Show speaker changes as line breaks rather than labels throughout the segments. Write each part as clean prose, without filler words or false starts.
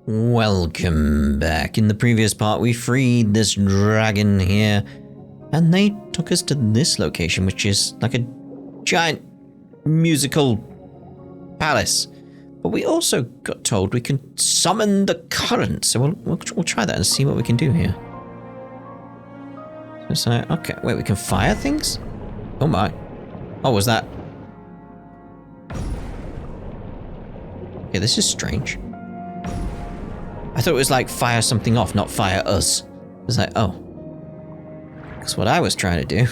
Welcome back. In the previous part, we freed this dragon here, and they took us to this location, which is like a giant musical palace. But we also got told we can summon the current, so we'll try that and see what we can do here. So it's like, okay, wait, we can fire things? Oh my. Oh, was that? Okay, this is strange. I thought it was like fire something off, not fire us. It was like, oh. Because what I was trying to do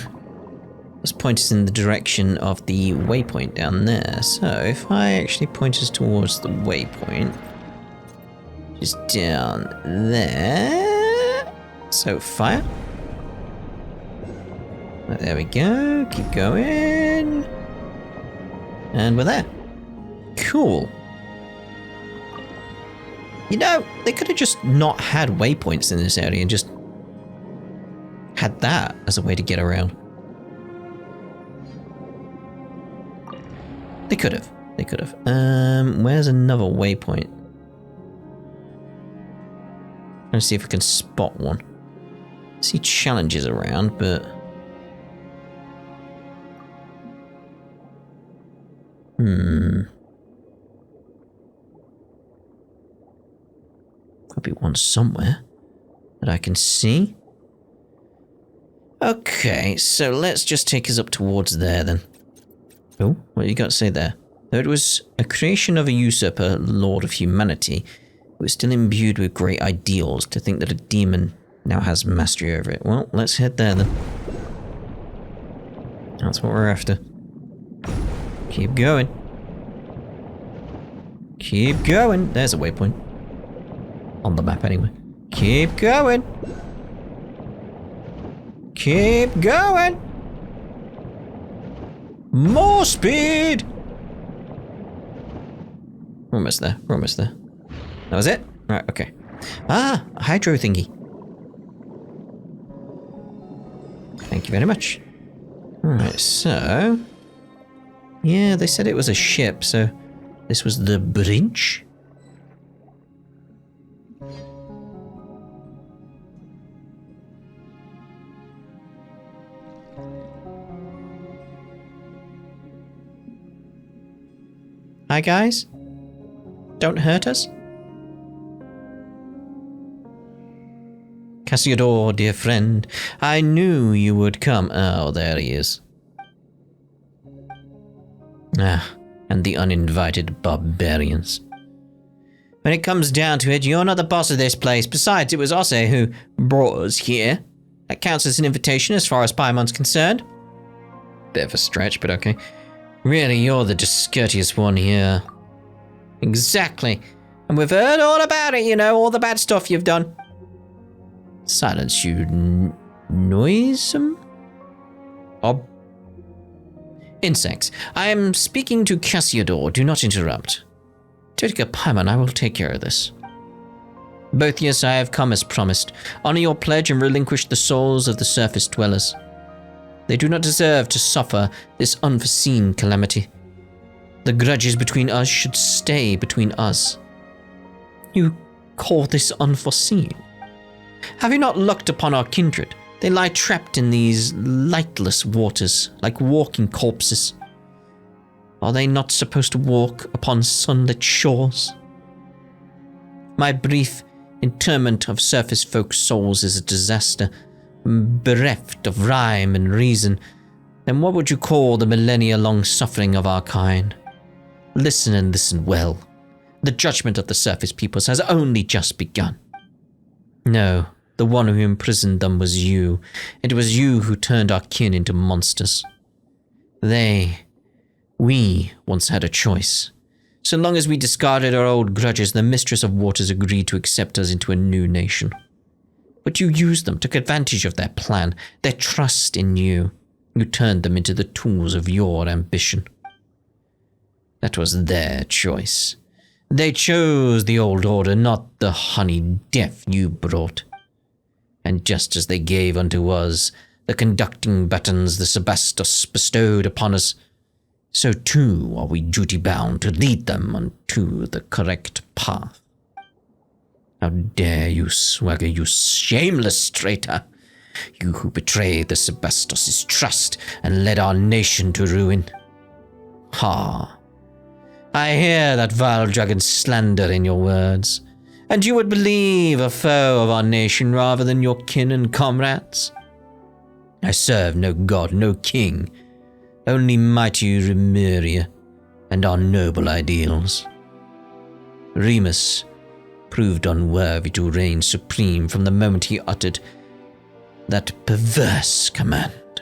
was point us in the direction of the waypoint down there. So if I actually point us towards the waypoint, just down there. So fire. There we go. Keep going. And we're there. Cool. You know, they could have just not had waypoints in this area and just had that as a way to get around. They could have. They could have. Where's another waypoint? Trying to see if we can spot one. I see challenges around, but... Could be one somewhere that I can see. Okay, so let's just take us up towards there then. Oh, what you got to say there? Though it was a creation of a usurper, lord of humanity, it was still imbued with great ideals. To think that a demon now has mastery over it. Well, let's head there then. That's what we're after. Keep going. Keep going. There's a waypoint. On the map anyway. Keep going. Keep going. More speed. We're almost there. We're almost there. That was it? Right, okay. Ah, a hydro thingy. Thank you very much. Alright, so... yeah, they said it was a ship, so... this was the bridge? Hi guys? Don't hurt us? Cassiodor, dear friend, I knew you would come. Oh, there he is. Ah, and the uninvited barbarians. When it comes down to it, you're not the boss of this place. Besides, it was Osse who brought us here. That counts as an invitation as far as Paimon's concerned. Bit of a stretch, but okay. Really, you're the discourteous one here. Exactly. And we've heard all about it, you know, all the bad stuff you've done. Silence, you noisome? Insects. I am speaking to Cassiodor. Do not interrupt. Totika Paimon, I will take care of this. Both yes, I have come as promised. Honor your pledge and relinquish the souls of the surface dwellers. They do not deserve to suffer this unforeseen calamity. The grudges between us should stay between us. You call this unforeseen? Have you not looked upon our kindred? They lie trapped in these lightless waters, like walking corpses. Are they not supposed to walk upon sunlit shores? My brief interment of surface folk souls is a disaster, bereft of rhyme and reason. Then what would you call the millennia-long suffering of our kind? Listen and listen well. The judgment of the surface peoples has only just begun. No, the one who imprisoned them was you. It was you who turned our kin into monsters. We once had a choice. So long as we discarded our old grudges, the Mistress of Waters agreed to accept us into a new nation. But you used them, took advantage of their plan, their trust in you. You turned them into the tools of your ambition. That was their choice. They chose the old order, not the honey death you brought. And just as they gave unto us the conducting buttons the Sebastos bestowed upon us, so too are we duty-bound to lead them unto the correct path. How dare you swagger, you shameless traitor! You who betrayed the Sebastos' trust and led our nation to ruin. Ha! I hear that vile dragon's slander in your words, and you would believe a foe of our nation rather than your kin and comrades? I serve no god, no king, only mighty Remuria and our noble ideals. Remus proved unworthy to reign supreme from the moment he uttered that perverse command.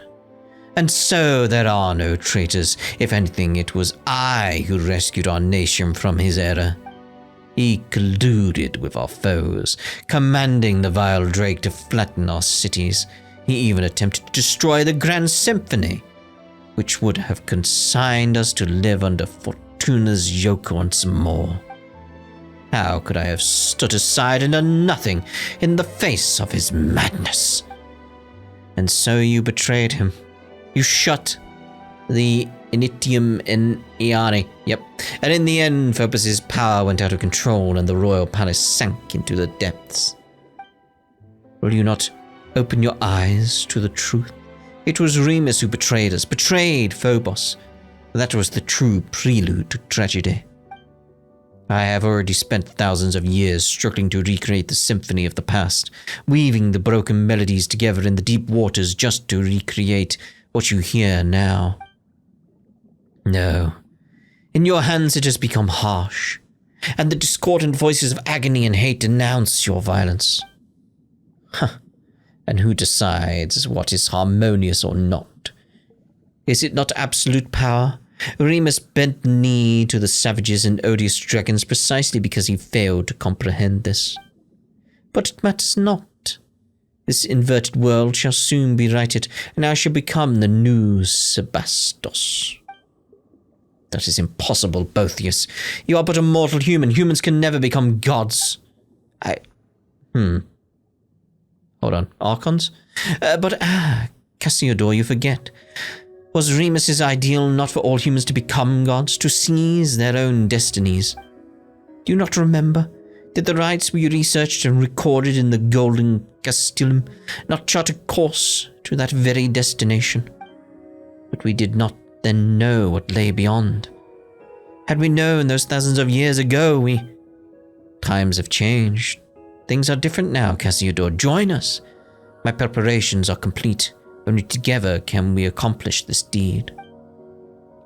And so there are no traitors. If anything, it was I who rescued our nation from his error. He colluded with our foes, commanding the vile drake to flatten our cities. He even attempted to destroy the Grand Symphony, which would have consigned us to live under Fortuna's yoke once more. How could I have stood aside and done nothing in the face of his madness? And so you betrayed him. You shut the Initium in Iani. Yep. And in the end, Phobos' power went out of control and the royal palace sank into the depths. Will you not open your eyes to the truth? It was Remus who betrayed us, betrayed Phobos. That was the true prelude to tragedy. I have already spent thousands of years struggling to recreate the symphony of the past, weaving the broken melodies together in the deep waters just to recreate what you hear now. No, in your hands it has become harsh, and the discordant voices of agony and hate denounce your violence. And who decides what is harmonious or not? Is it not absolute power? Remus bent the knee to the savages and odious dragons precisely because he failed to comprehend this. But it matters not. This inverted world shall soon be righted, and I shall become the new Sebastos. That is impossible, Boethius. You are but a mortal human. Humans can never become gods. Hold on. Archons? Cassiodor, you forget. Was Remus's ideal not for all humans to become gods, to seize their own destinies? Do you not remember? Did the rites we researched and recorded in the Golden Castellum not chart a course to that very destination? But we did not then know what lay beyond. Had we known those thousands of years ago, Times have changed. Things are different now, Cassiodor. Join us. My preparations are complete. Only together can we accomplish this deed.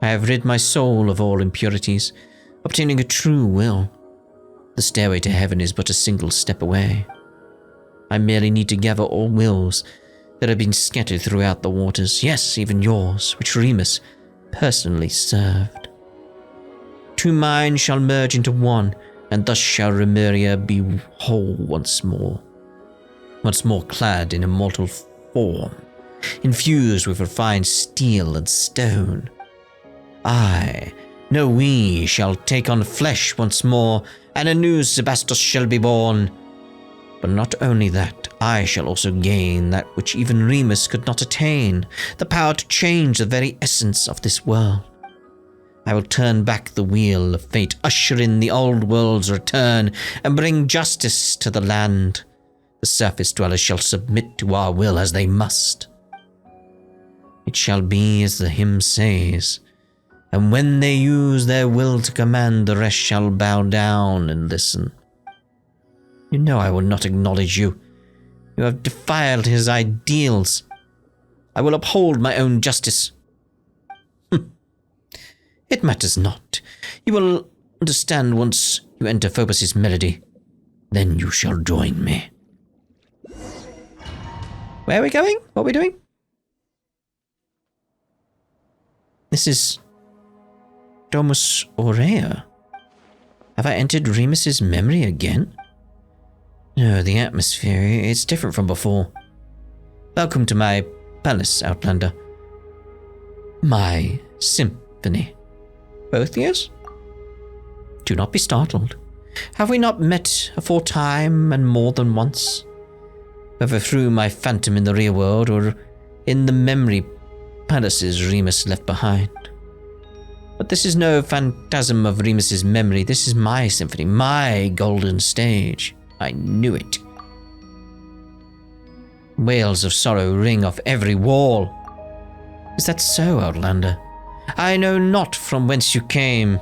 I have rid my soul of all impurities, obtaining a true will. The stairway to heaven is but a single step away. I merely need to gather all wills that have been scattered throughout the waters, yes, even yours, which Remus personally served. Two minds shall merge into one, and thus shall Remuria be whole once more clad in immortal form, infused with refined steel and stone. We shall take on flesh once more, and a new Sebastos shall be born. But not only that, I shall also gain that which even Remus could not attain, the power to change the very essence of this world. I will turn back the wheel of fate, usher in the old world's return, and bring justice to the land. The surface dwellers shall submit to our will as they must. It shall be as the hymn says, and when they use their will to command, the rest shall bow down and listen. You know I will not acknowledge you. You have defiled his ideals. I will uphold my own justice. It matters not. You will understand once you enter Phobos' melody. Then you shall join me. Where are we going? What are we doing? This is Domus Aurea. Have I entered Remus's memory again? No, the atmosphere, it's different from before. Welcome to my palace, Outlander. My symphony. Boethius? Do not be startled. Have we not met aforetime and more than once? Whether through my phantom in the real world or in the memory palaces Remus left behind. But this is no phantasm of Remus's memory. This is my symphony, my golden stage. I knew it. Wails of sorrow ring off every wall. Is that so, Outlander? I know not from whence you came.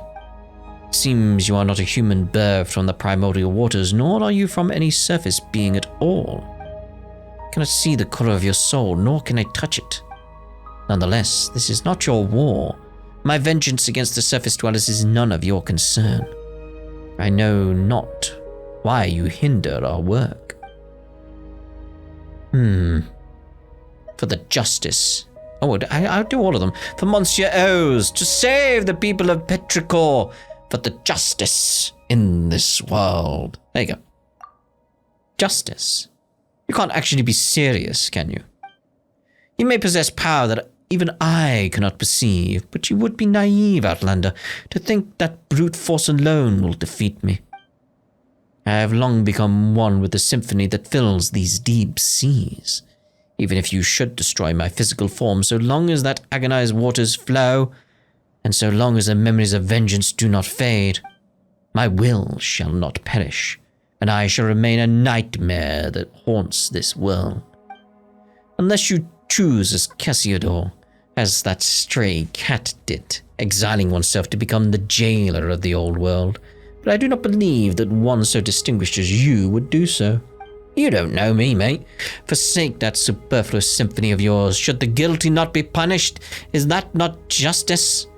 Seems you are not a human bird from the primordial waters, nor are you from any surface being at all. I cannot see the color of your soul, nor can I touch it. Nonetheless, this is not your war. My vengeance against the surface dwellers is none of your concern. I know not why you hinder our work. For the justice. Oh, I'll do all of them. For Monsieur O's, to save the people of Petrichor, for the justice in this world. There you go. Justice. You can't actually be serious, can you? You may possess power that even I cannot perceive, but you would be naive, Outlander, to think that brute force alone will defeat me. I have long become one with the symphony that fills these deep seas. Even if you should destroy my physical form, so long as that agonized waters flow, and so long as the memories of vengeance do not fade, my will shall not perish, and I shall remain a nightmare that haunts this world. Unless you choose as Cassiodor, as that stray cat did, exiling oneself to become the jailer of the old world, but I do not believe that one so distinguished as you would do so. You don't know me, mate. Forsake that superfluous symphony of yours. Should the guilty not be punished? Is that not justice?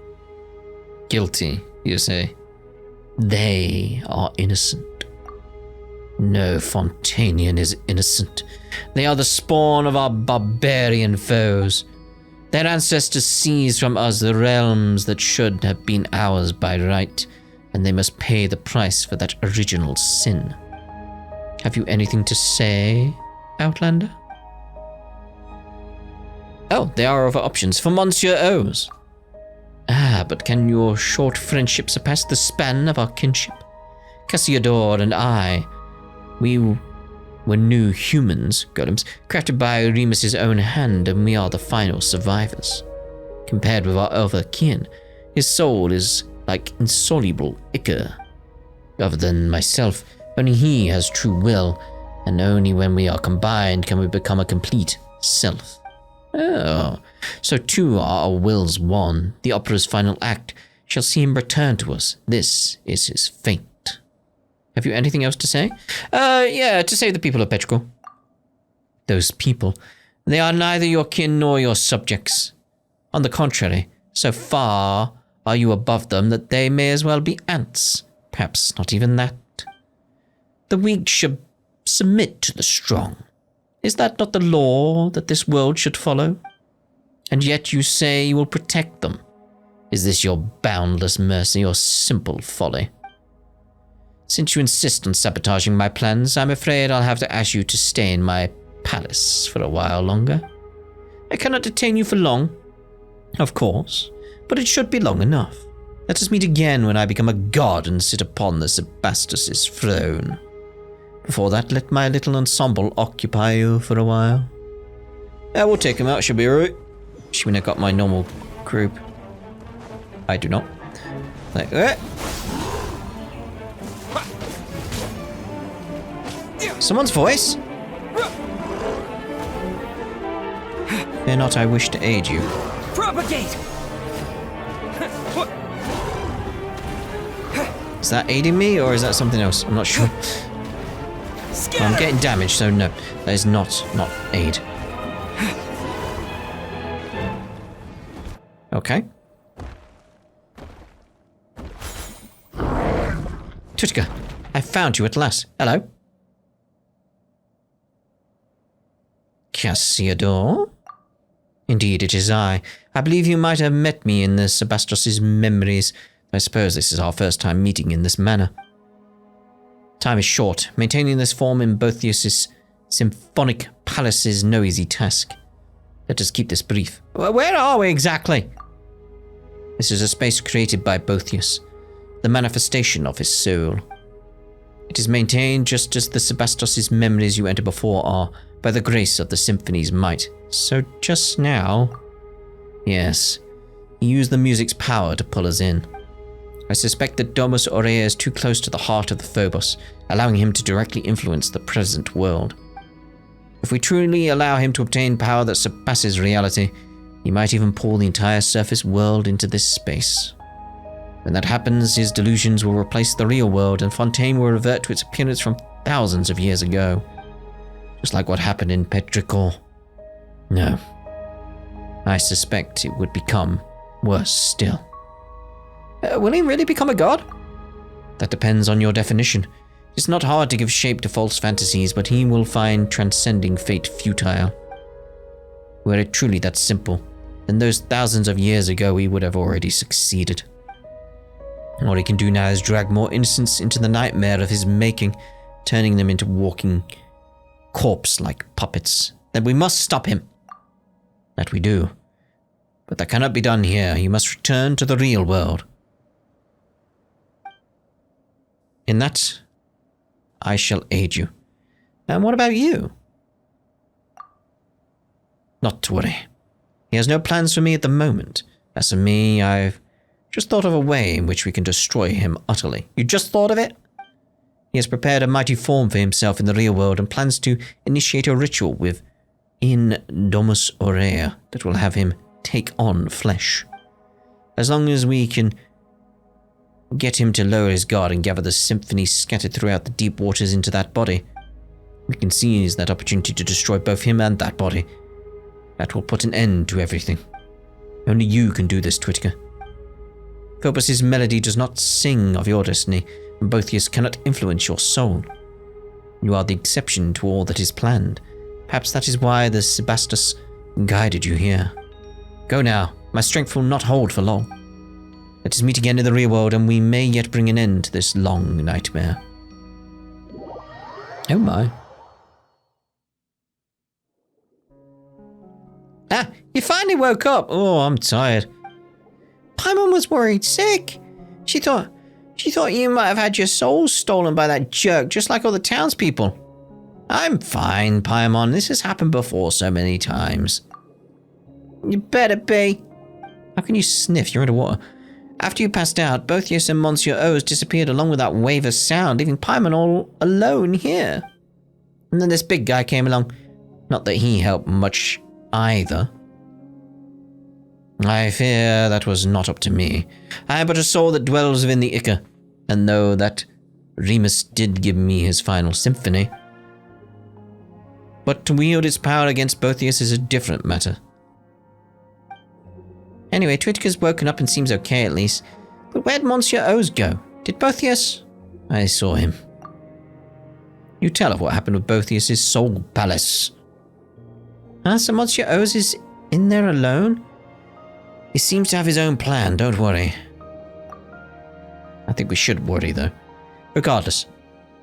Guilty, you say? They are innocent. No Fontainian is innocent. They are the spawn of our barbarian foes. Their ancestors seized from us the realms that should have been ours by right, and they must pay the price for that original sin. Have you anything to say, Outlander? Oh, there are other options for Monsieur O's. But can your short friendship surpass the span of our kinship? Cassiodor and I, we were new humans, golems, crafted by Remus's own hand, and we are the final survivors. Compared with our other kin, his soul is like insoluble ichor. Other than myself, only he has true will, and only when we are combined can we become a complete self. Oh, so too are our wills one. The opera's final act shall see him return to us. This is his fate. Have you anything else to say? Yeah, to save the people of Petrichor. Those people, they are neither your kin nor your subjects. On the contrary, so far are you above them that they may as well be ants. Perhaps not even that. The weak should submit to the strong. Is that not the law that this world should follow? And yet you say you will protect them. Is this your boundless mercy or simple folly? Since you insist on sabotaging my plans, I'm afraid I'll have to ask you to stay in my palace for a while longer. I cannot detain you for long, of course, but it should be long enough. Let us meet again when I become a god and sit upon the Sebastos' throne. Before that, let my little ensemble occupy you for a while. Yeah, we'll take him out, should be alright. Should mean I got my normal group. I do not. Like that. Someone's voice? Fear not, I wish to aid you.
Propagate!
Is that aiding me, or is that something else? I'm not sure. I'm getting damaged, so no. That is not aid. Okay. Tutka, I found you at last. Hello. Cassiodor? Indeed, it is I. I believe you might have met me in the Sebastos' memories. I suppose this is our first time meeting in this manner. Time is short. Maintaining this form in Boethius' symphonic palace is no easy task. Let us keep this brief. Where are we exactly? This is a space created by Boethius, the manifestation of his soul. It is maintained just as the Sebastos' memories you entered before are, by the grace of the symphony's might. So just now... Yes, he used the music's power to pull us in. I suspect that Domus Aurea is too close to the heart of the Phobos, allowing him to directly influence the present world. If we truly allow him to obtain power that surpasses reality, he might even pull the entire surface world into this space. When that happens, his delusions will replace the real world, and Fontaine will revert to its appearance from thousands of years ago. Just like what happened in Petrichor. No. I suspect it would become worse still. Will he really become a god? That depends on your definition. It's not hard to give shape to false fantasies, but he will find transcending fate futile. Were it truly that simple, then those thousands of years ago he would have already succeeded. All he can do now is drag more innocents into the nightmare of his making, turning them into walking corpse-like puppets. Then we must stop him. That we do. But that cannot be done here. He must return to the real world. In that, I shall aid you. And what about you? Not to worry. He has no plans for me at the moment. As for me, I've just thought of a way in which we can destroy him utterly. You just thought of it? He has prepared a mighty form for himself in the real world and plans to initiate a ritual in Domus Aurea that will have him take on flesh. As long as we can get him to lower his guard and gather the symphony scattered throughout the deep waters into that body, we can seize that opportunity to destroy both him and that body. That will put an end to everything. Only you can do this, Twitka. Phobos' melody does not sing of your destiny, and Boethius cannot influence your soul. You are the exception to all that is planned. Perhaps that is why the Sebastus guided you here. Go now. My strength will not hold for long. Let us meet again in the real world, and we may yet bring an end to this long nightmare. Oh my. Ah, you finally woke up. Oh, I'm tired. Paimon was worried sick. She thought you might have had your soul stolen by that jerk, just like all the townspeople. I'm fine, Paimon. This has happened before so many times. You better be. How can you sniff? You're underwater. After you passed out, Boethius and Monsieur O's disappeared along with that wave of sound, leaving Paimon all alone here. And then this big guy came along. Not that he helped much either. I fear that was not up to me. I am but a soul that dwells within the Ica, and though that Remus did give me his final symphony, but to wield its power against Boethius is a different matter. Anyway, Twitka's woken up and seems okay at least. But where'd Monsieur O's go? Did Boethius? I saw him. You tell of what happened with Boethius' soul palace. So Monsieur O's is in there alone? He seems to have his own plan, don't worry. I think we should worry, though. Regardless,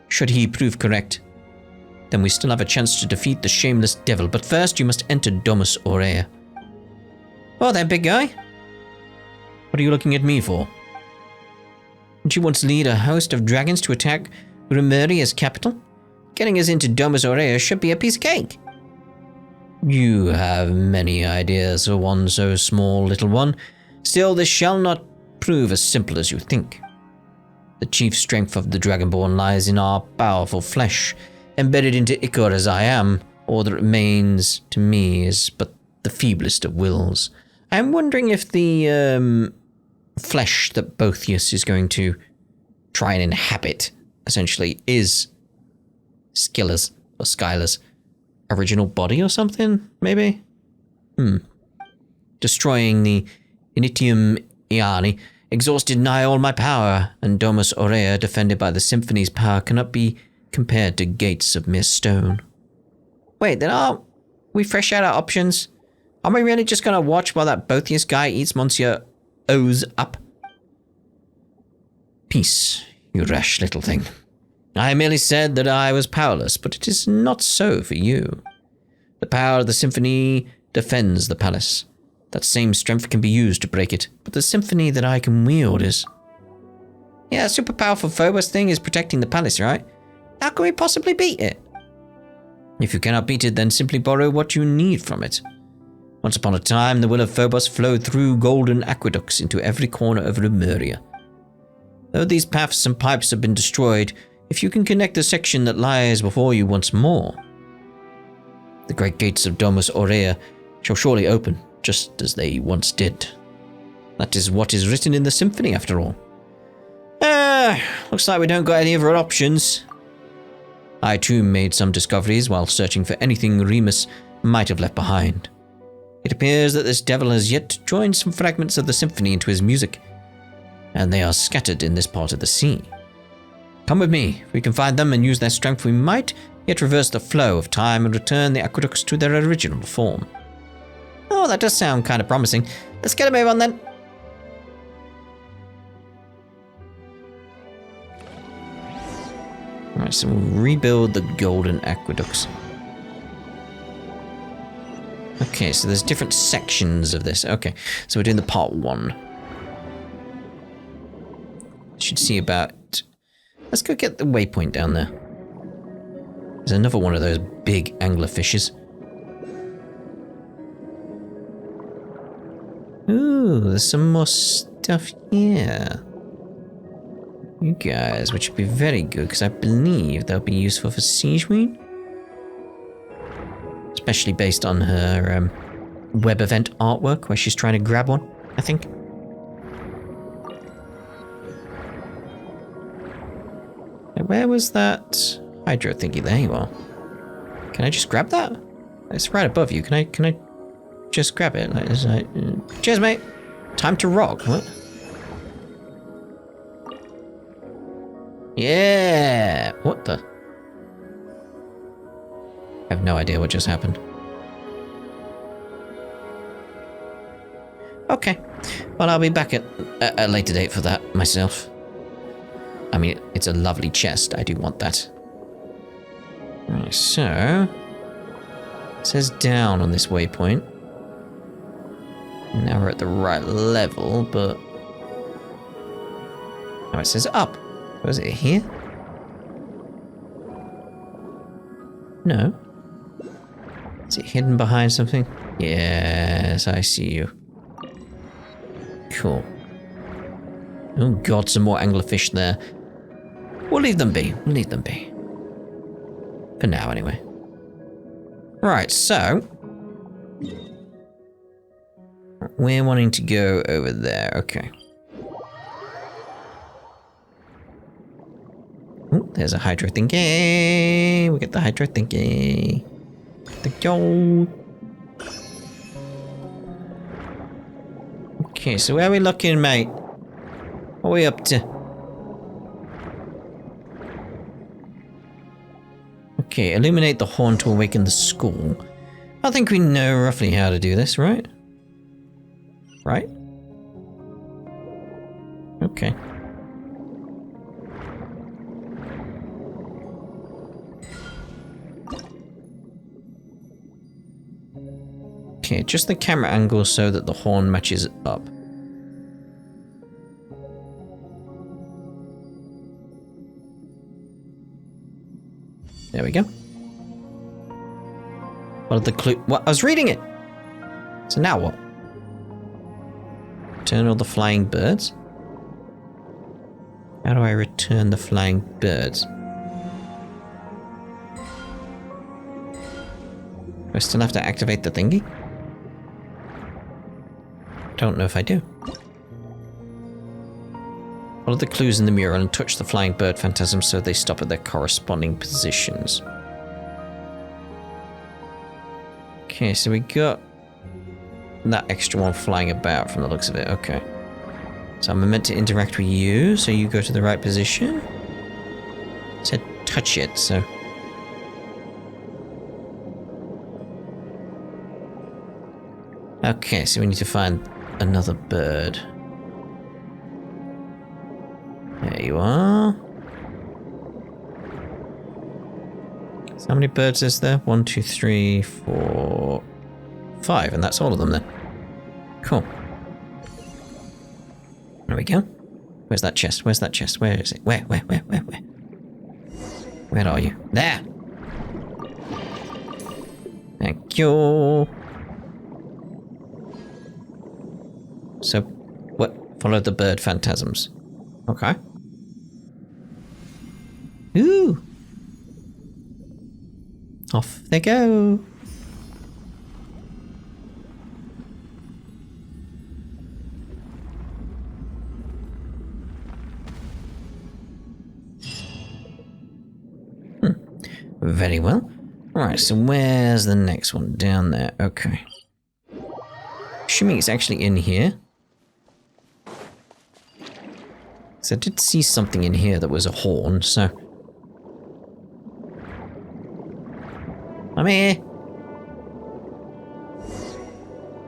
should he prove correct, then we still have a chance to defeat the shameless devil, but first you must enter Domus Aurea. Oh, there, big guy. What are you looking at me for? Didn't you once lead a host of dragons to attack Remuria's capital? Getting us into Domus Aurea should be a piece of cake. You have many ideas for one so small, little one. Still, this shall not prove as simple as you think. The chief strength of the Dragonborn lies in our powerful flesh. Embedded into Ichor as I am, all that remains to me is but the feeblest of wills. I am wondering if the flesh that Boethius is going to try and inhabit, essentially, is Scylla's or Skylar's original body or something, maybe? Destroying the Initium Iani, exhausted nigh all my power, and Domus Aurea, defended by the symphony's power, cannot be compared to gates of mere stone. Wait, then aren't we fresh out our options? Are we really just gonna watch while that Boethius guy eats Monsieur O's up? Peace, you rash little thing. I merely said that I was powerless, but it is not so for you. The power of the symphony defends the palace. That same strength can be used to break it, but the symphony that I can wield is... Yeah, super powerful Phobos thing is protecting the palace, right? How can we possibly beat it? If you cannot beat it, then simply borrow what you need from it. Once upon a time, the will of Phobos flowed through golden aqueducts into every corner of Lemuria. Though these paths and pipes have been destroyed, if you can connect the section that lies before you once more, the great gates of Domus Aurea shall surely open, just as they once did. That is what is written in the symphony, after all. Looks like we don't got any other options. I too made some discoveries while searching for anything Remus might have left behind. It appears that this devil has yet to join some fragments of the symphony into his music, and they are scattered in this part of the sea. Come with me. If we can find them and use their strength, we might yet reverse the flow of time and return the aqueducts to their original form. Oh, that does sound kind of promising. Let's get a move on then. Alright, so we'll rebuild the golden aqueducts. Okay, so there's different sections of this. Okay, so we're doing the part 1. Should see about... Let's go get the waypoint down there. There's another one of those big anglerfishes. Ooh, there's some more stuff here. You guys, which would be very good, because I believe they'll be useful for Siege Queen. Especially based on her web event artwork, where she's trying to grab one, I think. Where was that hydro thingy? There you are. Can I just grab that? It's right above you. Can I just grab it? Cheers, mate. Time to rock. What? Yeah. What the? I have no idea what just happened. Okay. Well, I'll be back at a later date for that myself. I mean, it's a lovely chest. I do want that. Right, so... It says down on this waypoint. Now we're at the right level, but... Oh, it says up. Was it here? No. Is it hidden behind something? Yes, I see you. Cool. Oh god, some more anglerfish there. We'll leave them be. We'll leave them be. For now, anyway. Right, so... We're wanting to go over there. Okay. Oh, there's a hydro thingy. We get the hydro thingy. The gold. Okay, so where are we looking, mate? What are we up to? Okay, illuminate the horn to awaken the school. I think we know roughly how to do this, right? Right? Okay. Okay, just the camera angle so that the horn matches up. There we go. What are the clue? What? I was reading it! So now what? Return all the flying birds? How do I return the flying birds? Do I still have to activate the thingy? Don't know if I do. Follow the clues in the mural and touch the flying bird phantasms so they stop at their corresponding positions. Okay, so we got that extra one flying about from the looks of it. Okay. So I'm meant to interact with you, so you go to the right position. It said touch it, so... Okay, so we need to find another bird. There you are. So how many birds is there? 1, 2, 3, 4, 5, and that's all of them then. Cool. There we go. Where's that chest? Where's that chest? Where is it? Where? Where are you? There! Thank you. So, what? Follow the bird phantasms. Okay. Ooh! Off they go! Very well. Alright, so where's the next one? Down there. Okay. Assuming it's actually in here. So I did see something in here that was a horn, so... I'm here!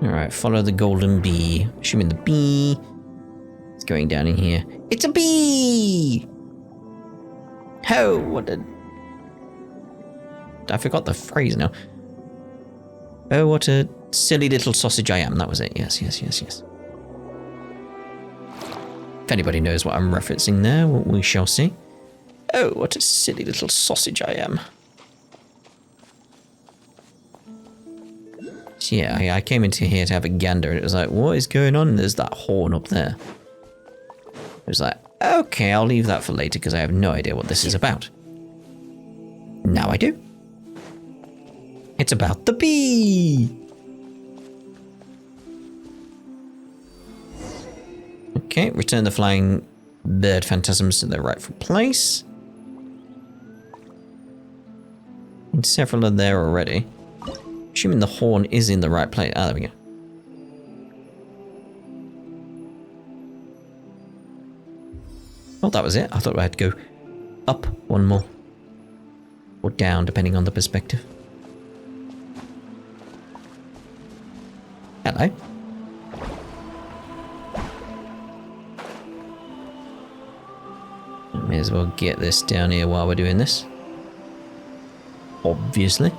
Alright, follow the golden bee. Assuming the bee is going down in here. It's a bee! Oh, what a... I forgot the phrase now. Oh, what a silly little sausage I am. That was it. Yes, yes, yes, yes. If anybody knows what I'm referencing there, we shall see. Oh, what a silly little sausage I am. So yeah, I came into here to have a gander and it was like, what is going on? And there's that horn up there. It was like, okay, I'll leave that for later because I have no idea what this is about. Now I do. It's about the bee! Okay, return the flying bird phantasms to their rightful place. And several are there already. Assuming the horn is in the right place. Ah, there we go. Oh, that was it. I thought I had to go up one more. Or down, depending on the perspective. Hello. May as well get this down here while we're doing this. Obviously.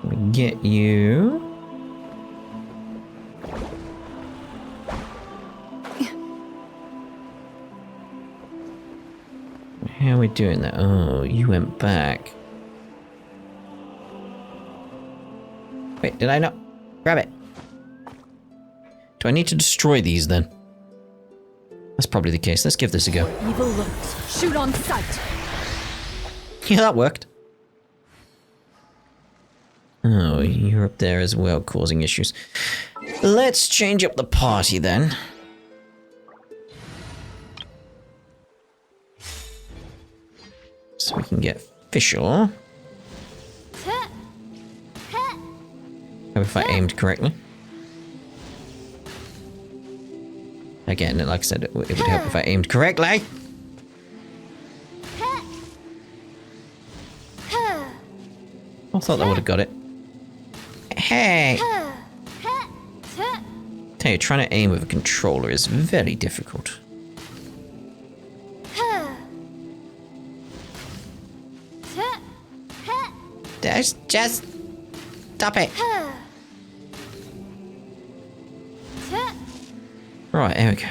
Let me get you. How are we doing that? Oh, you went back. Wait, did I not grab it? Do I need to destroy these then? That's probably the case. Let's give this a go.
Evil lurks. Shoot on sight.
Yeah, that worked. Oh, you're up there as well, causing issues. Let's change up the party then. So we can get official. Hope if I aimed correctly. Again, like I said, it would help if I aimed correctly. I thought that would have got it. Hey! Tell you, trying to aim with a controller is very difficult. Just stop it. Right, here we go.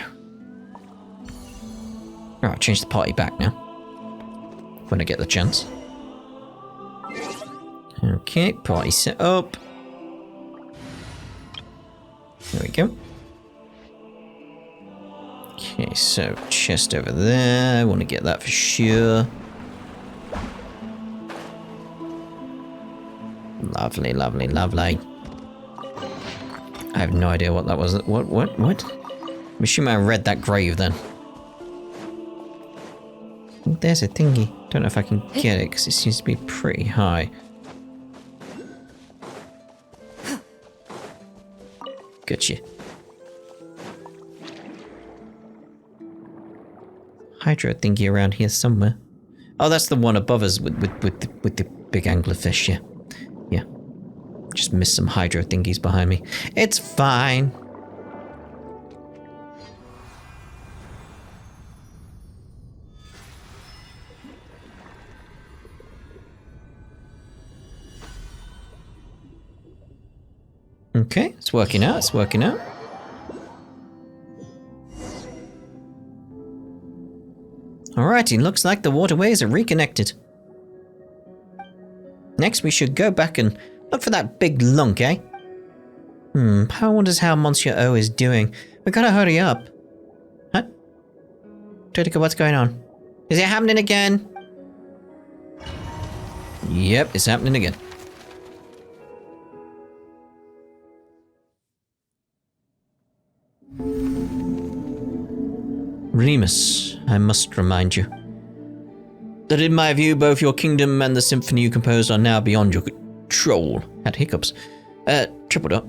Right, change the party back now. When I get the chance. Okay, party set up. There we go. Okay, so chest over there. I want to get that for sure. Lovely, lovely, lovely. I have no idea what that was. What? I'm assuming I read that grave then. Oh, there's a thingy. Don't know if I can get it because it seems to be pretty high. Gotcha. Hydro thingy around here somewhere. Oh, that's the one above us with the big anglerfish, yeah. Yeah. Just missed some hydro thingies behind me. It's fine. Okay, it's working out, it's working out. Alrighty, looks like the waterways are reconnected. Next we should go back and look for that big lunk, eh? Power wonders how Monsieur O is doing. We gotta hurry up. Huh? Todica, what's going on? Is it happening again? Yep, it's happening again. Remus, I must remind you that in my view, both your kingdom and the symphony you composed are now beyond your control. Had hiccups. Tripled up.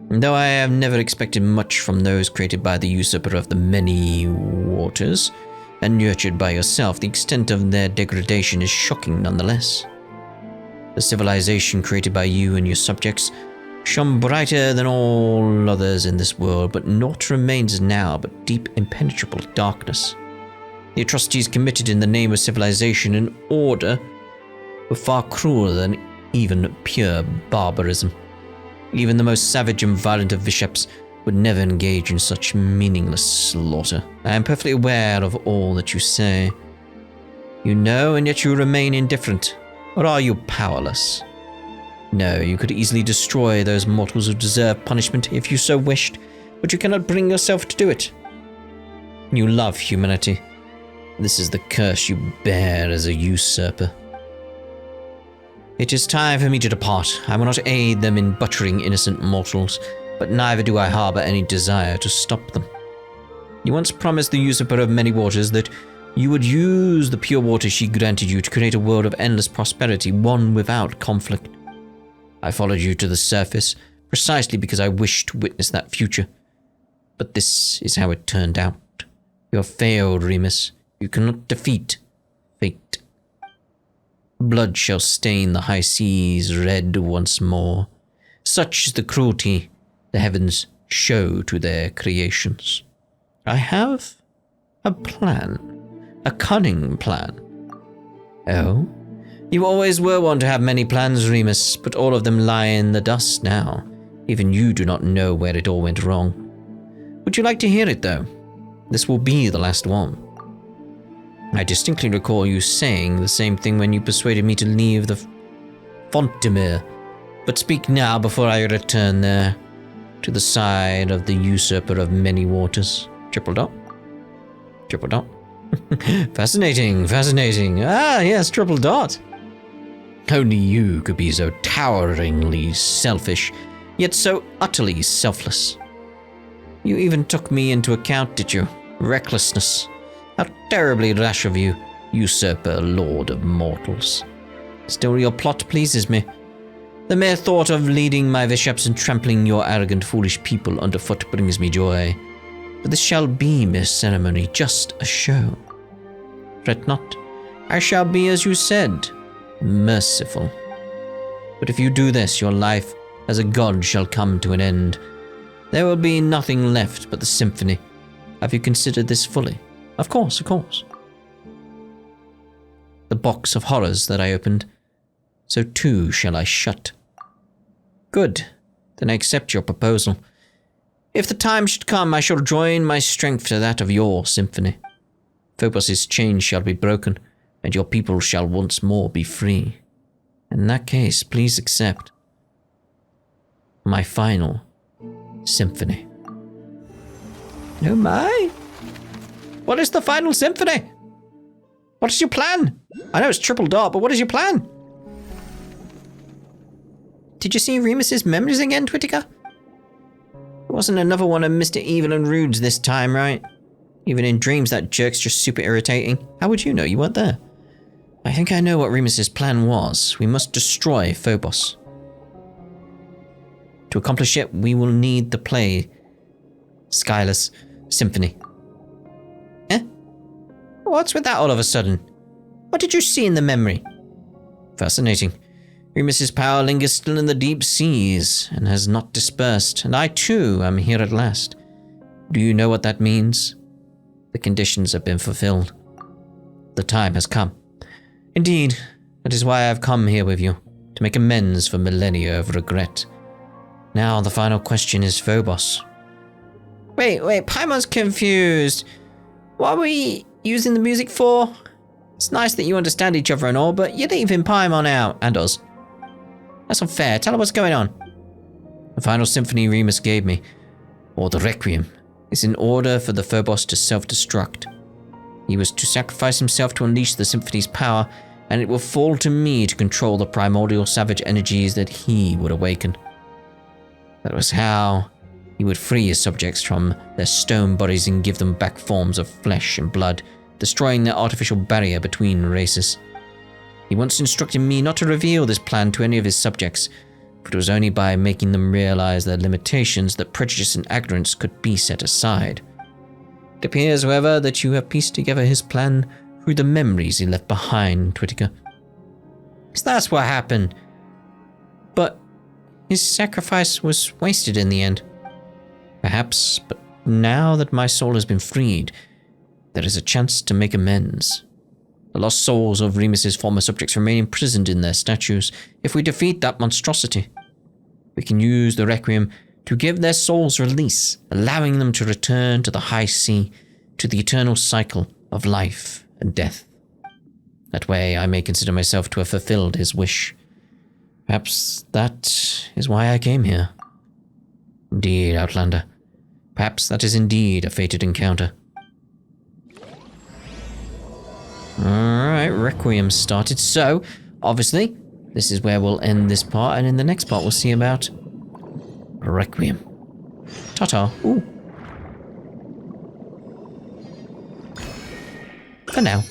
Though I have never expected much from those created by the usurper of the many waters, and nurtured by yourself, the extent of their degradation is shocking nonetheless. The civilization created by you and your subjects shone brighter than all others in this world, but naught remains now but deep impenetrable darkness. The atrocities committed in the name of civilization and order were far crueler than even pure barbarism. Even the most savage and violent of bishops would never engage in such meaningless slaughter. I am perfectly aware of all that you say. You know, and yet you remain indifferent. Or are you powerless? No, you could easily destroy those mortals who deserve punishment if you so wished, but you cannot bring yourself to do it. You love humanity. This is the curse you bear as a usurper. It is time for me to depart. I will not aid them in butchering innocent mortals, but neither do I harbor any desire to stop them. You once promised the usurper of many waters that you would use the pure water she granted you to create a world of endless prosperity, one without conflict. I followed you to the surface, precisely because I wished to witness that future. But this is how it turned out. You have failed, Remus. You cannot defeat fate. Blood shall stain the high seas red once more. Such is the cruelty the heavens show to their creations. I have a plan. A cunning plan. Oh? You always were one to have many plans, Remus, but all of them lie in the dust now. Even you do not know where it all went wrong. Would you like to hear it, though? This will be the last one. I distinctly recall you saying the same thing when you persuaded me to leave the Fontaine, but speak now before I return there, to the side of the usurper of many waters. Triple dot. Triple dot. Fascinating, fascinating. Ah, yes, triple dot. Only you could be so toweringly selfish, yet so utterly selfless. You even took me into account, did you? Recklessness. How terribly rash of you, usurper, lord of mortals. Still, your plot pleases me. The mere thought of leading my bishops and trampling your arrogant, foolish people underfoot brings me joy. But this shall be mere ceremony, just a show. Fret not. I shall be, as you said, merciful. But if you do this, your life as a god shall come to an end. There will be nothing left but the symphony. Have you considered this fully? Of course, of course. The box of horrors that I opened, so too shall I shut. Good. Then I accept your proposal. If the time should come, I shall join my strength to that of your symphony. Phobos's chains shall be broken, and your people shall once more be free. In that case, please accept my final symphony. Oh my! What is the final symphony? What is your plan? I know it's triple dot, but what is your plan? Did you see Remus's memories again, Twitika? It wasn't another one of Mr. Evil and Rude's this time, right? Even in dreams, that jerk's just super irritating. How would you know? You weren't there. I think I know what Remus's plan was. We must destroy Phobos. To accomplish it, we will need the play Skyless Symphony. Eh? What's with that all of a sudden? What did you see in the memory? Fascinating. Remus's power lingers still in the deep seas and has not dispersed, and I too am here at last. Do you know what that means? The conditions have been fulfilled. The time has come. Indeed, that is why I have come here with you, to make amends for millennia of regret. Now the final question is Phobos. Wait, Paimon's confused. What are we using the music for? It's nice that you understand each other and all, but you're leaving Paimon out, and us. That's unfair. Tell her what's going on. The final symphony Remus gave me, or the Requiem, is in order for the Phobos to self-destruct. He was to sacrifice himself to unleash the symphony's power, and it will fall to me to control the primordial savage energies that he would awaken. That was how he would free his subjects from their stone bodies and give them back forms of flesh and blood, destroying the artificial barrier between races. He once instructed me not to reveal this plan to any of his subjects, but it was only by making them realize their limitations that prejudice and ignorance could be set aside. It appears, however, that you have pieced together his plan through the memories he left behind, Twittiger. So that's what happened. But his sacrifice was wasted in the end. Perhaps, but now that my soul has been freed, there is a chance to make amends. The lost souls of Remus's former subjects remain imprisoned in their statues. If we defeat that monstrosity, we can use the Requiem to give their souls release, allowing them to return to the high sea, to the eternal cycle of life and death. That way I may consider myself to have fulfilled his wish. Perhaps that is why I came here. Indeed, Outlander. Perhaps that is indeed a fated encounter. Alright, Requiem started. So, obviously, this is where we'll end this part, and in the next part we'll see about Requiem. Ta-ta. Ooh. For now.